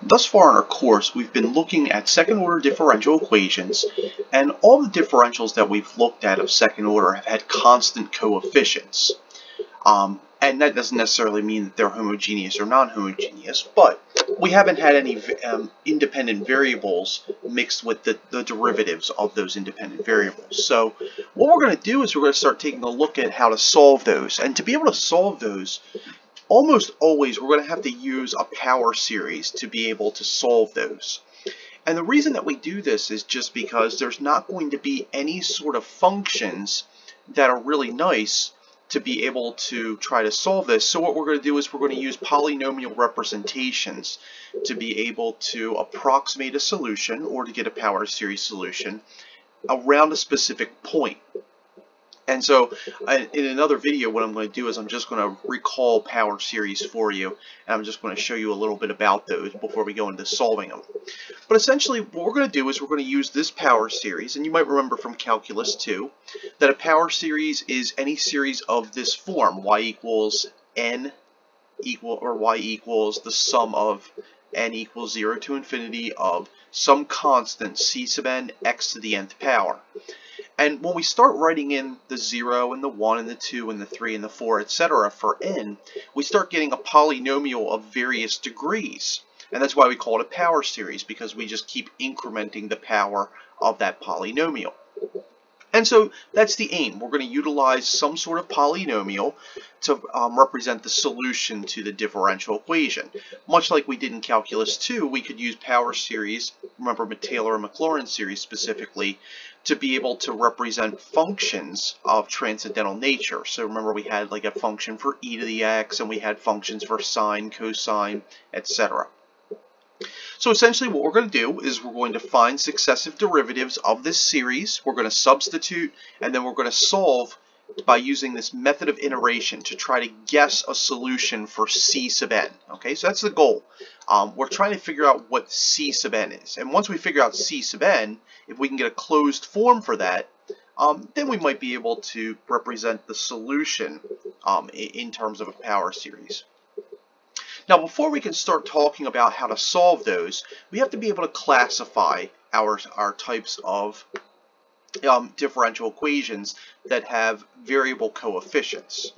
Thus far in our course, we've been looking at second-order differential equations, and all the differentials that we've looked at of second order have had constant coefficients. And that doesn't necessarily mean that they're homogeneous or non-homogeneous, but we haven't had any independent variables mixed with the derivatives of those independent variables. So what we're going to do is we're going to start taking a look at how to solve those. And to be able to solve those, almost always we're going to have to use a power series to be able to solve those. And the reason that we do this is just because there's not going to be any sort of functions that are really nice to be able to try to solve this. So what we're going to do is we're going to use polynomial representations to be able to approximate a solution or to get a power series solution around a specific point. And so in another video, what I'm going to do is I'm just going to recall power series for you, and I'm just going to show you a little bit about those before we go into solving them. But essentially what we're going to do is we're going to use this power series, and you might remember from Calculus 2 that a power series is any series of this form: y equals n y equals the sum of n equals 0 to infinity of some constant c sub n x to the nth power. And when we start writing in the 0 and the 1 and the 2 and the 3 and the 4, etc. for n, we start getting a polynomial of various degrees. And that's why we call it a power series, because we just keep incrementing the power of that polynomial. And so that's the aim. We're going to utilize some sort of polynomial to represent the solution to the differential equation. Much like we did in Calculus 2, we could use power series, remember Taylor and Maclaurin series specifically, to be able to represent functions of transcendental nature. So remember, we had like a function for e to the x, and we had functions for sine, cosine, etc. So essentially what we're going to do is we're going to find successive derivatives of this series, we're going to substitute, and then we're going to solve by using this method of iteration to try to guess a solution for c sub n. Okay, so that's the goal. We're trying to figure out what c sub n is. And once we figure out c sub n, if we can get a closed form for that, then we might be able to represent the solution in terms of a power series. Now, before we can start talking about how to solve those, we have to be able to classify our types of differential equations that have variable coefficients.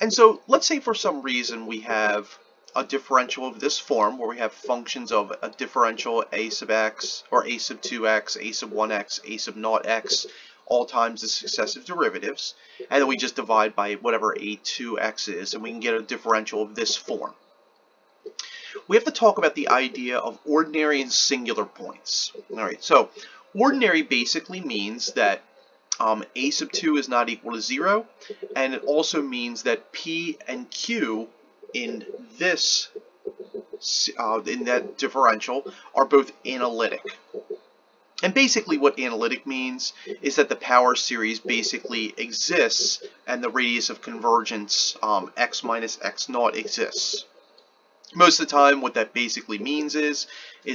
And so let's say for some reason we have a differential of this form where we have functions of a differential a sub x or a sub 2x, a sub 1x, a sub naught x, all times the successive derivatives, and then we just divide by whatever a2x is, and we can get a differential of this form. We have to talk about the idea of ordinary and singular points. Alright, so ordinary basically means that a sub 2 is not equal to 0, and it also means that p and q in this in that differential are both analytic. And basically what analytic means is that the power series basically exists and the radius of convergence x minus x naught exists. Most of the time what that basically means is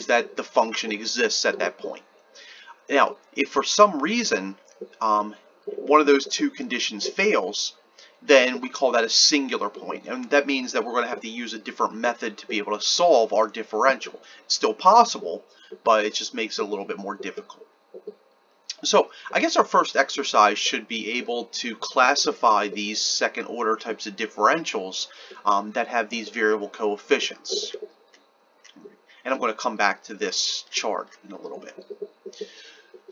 that the function exists at that point. Now, if for some reason one of those two conditions fails, then we call that a singular point, and that means that we're going to have to use a different method to be able to solve our differential. It's still possible, but it just makes it a little bit more difficult. So I guess our first exercise should be able to classify these second order types of differentials that have these variable coefficients. And I'm going to come back to this chart in a little bit.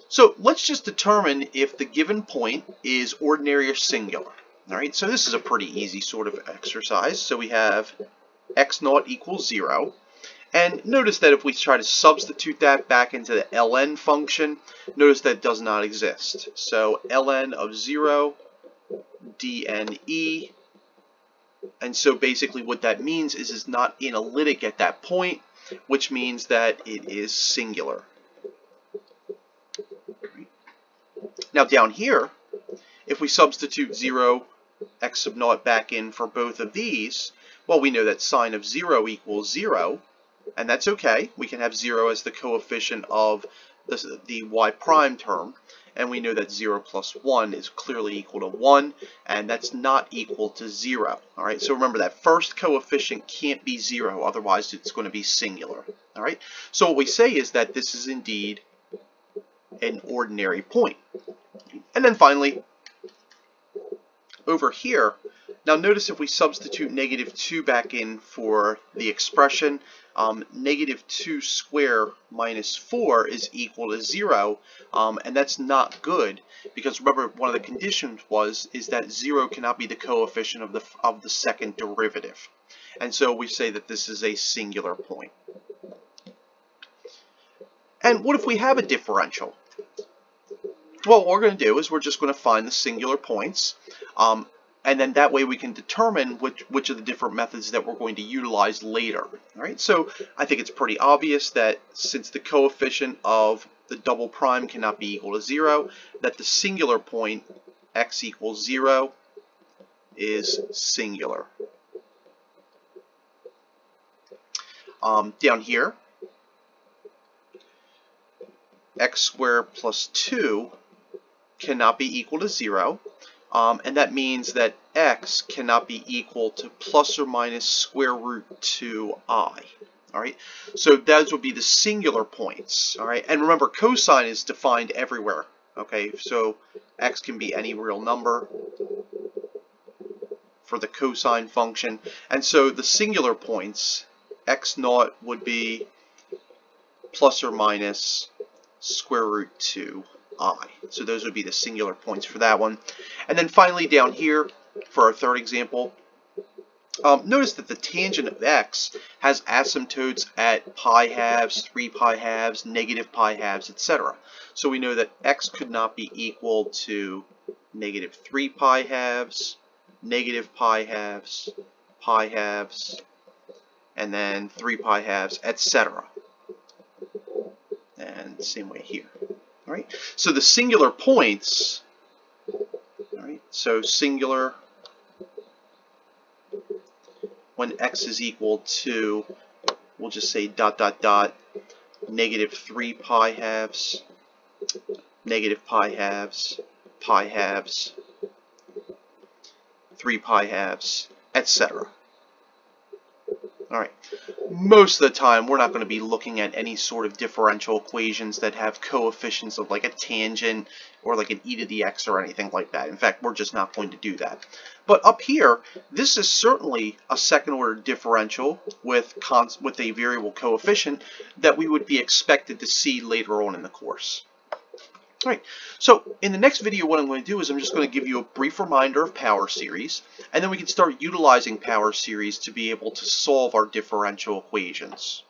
So let's just determine if the given point is ordinary or singular. Alright, so this is a pretty easy sort of exercise. So we have x naught equals 0. And notice that if we try to substitute that back into the ln function, notice that it does not exist. So ln of 0 dne, and so basically what that means is it's not analytic at that point, which means that it is singular. Now down here, if we substitute 0 x sub naught back in for both of these, well, we know that sine of 0 equals 0. And that's okay. We can have 0 as the coefficient of the y prime term. and we know that 0 plus 1 is clearly equal to 1, and that's not equal to 0. All right, so remember that first coefficient can't be 0, otherwise it's going to be singular. All right, so what we say is that this is indeed an ordinary point. And then finally, over here, now notice if we substitute negative 2 back in for the expression, negative 2 squared minus 4 is equal to 0, and that's not good, because remember one of the conditions is that 0 cannot be the coefficient of the second derivative. And so we say that this is a singular point. And what if we have a differential? Well, what we're going to do is we're just going to find the singular points, and then that way we can determine which of the different methods that we're going to utilize later. All right, so I think it's pretty obvious that since the coefficient of the double prime cannot be equal to 0, that the singular point x equals 0 is singular. Down here, x squared plus 2 cannot be equal to 0, and that means that x cannot be equal to plus or minus square root 2i. All right, so those would be the singular points. All right, and remember cosine is defined everywhere. Okay, so x can be any real number for the cosine function, and so the singular points x naught would be plus or minus square root 2i. So those would be the singular points for that one. And then finally down here for our third example, notice that the tangent of x has asymptotes at pi halves, 3 pi halves, negative pi halves, etc. So we know that x could not be equal to negative 3 pi halves, negative pi halves, and then 3 pi halves, etc. And the same way here. All right, so the singular points, all right, so singular when x is equal to, we'll just say dot dot dot, negative 3 pi halves, negative pi halves, 3 pi halves, etc. All right. Most of the time, we're not going to be looking at any sort of differential equations that have coefficients of like a tangent or like an e to the x or anything like that. In fact, we're just not going to do that. But up here, this is certainly a second order differential with a variable coefficient that we would be expected to see later on in the course. All right, so in the next video what I'm going to do is I'm just going to give you a brief reminder of power series, and then we can start utilizing power series to be able to solve our differential equations.